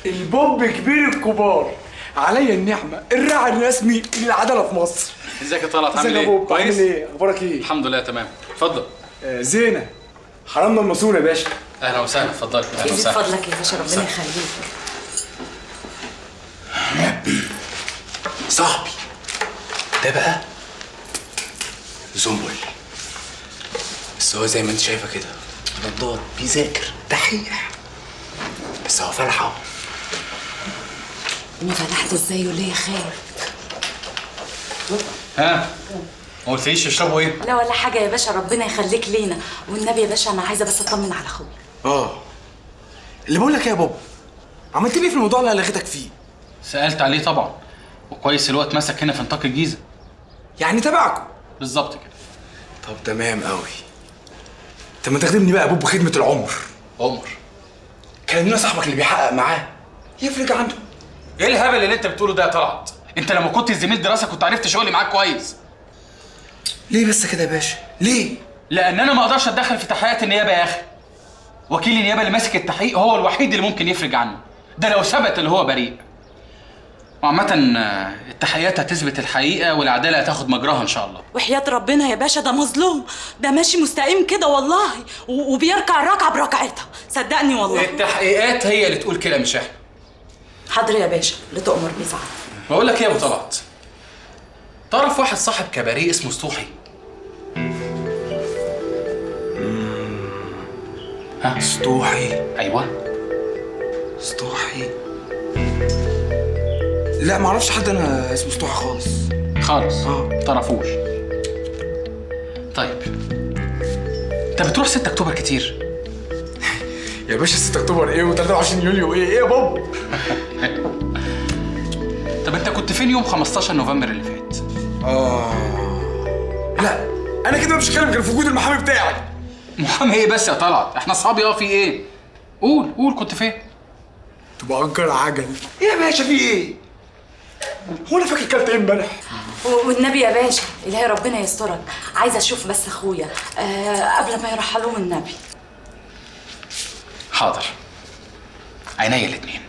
البوب كبير الكبار، عليا النعمه الراعي الرسمي للعداله في مصر. ازيك يا طلعت؟ عامل ازيك ايه؟ يا بوب؟ كويس؟ عامل ايه؟ اخبارك ايه؟ الحمد لله تمام. اتفضل. زينه حرمنا الماسونه يا باشا. اهلا وسهلا، اتفضلي. اهلا يزيد وسهلا. فضلك يا باشا، ربنا يخليك. صاحبي ده بقى زنبل، بس هو زي ما انت شايفه كده نضال بيذاكر دحيح، بس هو فرحه. اني فلحت ازاي وليه خير؟ ها؟ ما قلتليش يشربوا ايه؟ لا ولا حاجه يا باشا، ربنا يخليك لينا. والنبي يا باشا انا عايزه بس اطمن على اخويا. اللي بقول لك ايه يا بوب، عملت لي ايه في الموضوع اللي لغيتك فيه؟ سألت عليه طبعا، وكويس الوقت مسك هنا في نطاق الجيزة. يعني تبعكم؟ بالظبط كده. طب تمام قوي. طب ما تخدمني بقى يا بوب خدمه العمر. عمر؟ كلمنا صاحبك اللي بيحقق معاه يفرج عنده. ايه الهبل اللي انت بتقوله ده يا طلعت؟ انت لما كنت زميل دراسة كنت عرفت شغلي معاك كويس. ليه بس كده يا باشا؟ ليه؟ لان انا ما اقدرش اتدخل في تحقيقات النيابة يا اخي. وكيل النيابة اللي ماسك التحقيق هو الوحيد اللي ممكن يفرج عنه، ده لو ثبت اللي هو بريء. وعامة التحقيقات هتثبت الحقيقة والعدالة هتاخد مجراها إن شاء الله. وحياة ربنا يا باشا ده مظلوم، ده ماشي مستقيم كده والله، وبيركع الركعه بركعتها، صدقني والله. التحقيقات هي اللي تقول كده مش احنا. حاضر يا باشا، اللي تؤمر بيه سعادتك. بقول لك ايه يا ابو طلعت؟ تعرف واحد صاحب كباريه اسمه سطوحي؟ ها؟ سطوحي؟ ايوه سطوحي؟ لا معرفش حد انا اسمه سطوحي خالص. خالص؟ تعرفوش؟ طيب انت بتروح 6 اكتوبر كتير؟ يا باشا 6 اكتوبر ايه و23 يوليو ايه يا بوب؟ طب انت كنت فين يوم 15 نوفمبر اللي فات؟ لا انا كده مش هتكلم غير في وجود المحامي بتاعي. محامي ايه بس يا طلعت؟ احنا اصحابي في ايه؟ قول كنت فين؟ كنت بأجر عجل. ايه يا باشا في ايه؟ هو انا فاكر كلت ايه امبارح؟ والنبي يا باشا الهي ربنا يسترك، عايزه اشوف بس اخويا قبل ما يرحلوه النبي. حاضر، عينيا الاتنين.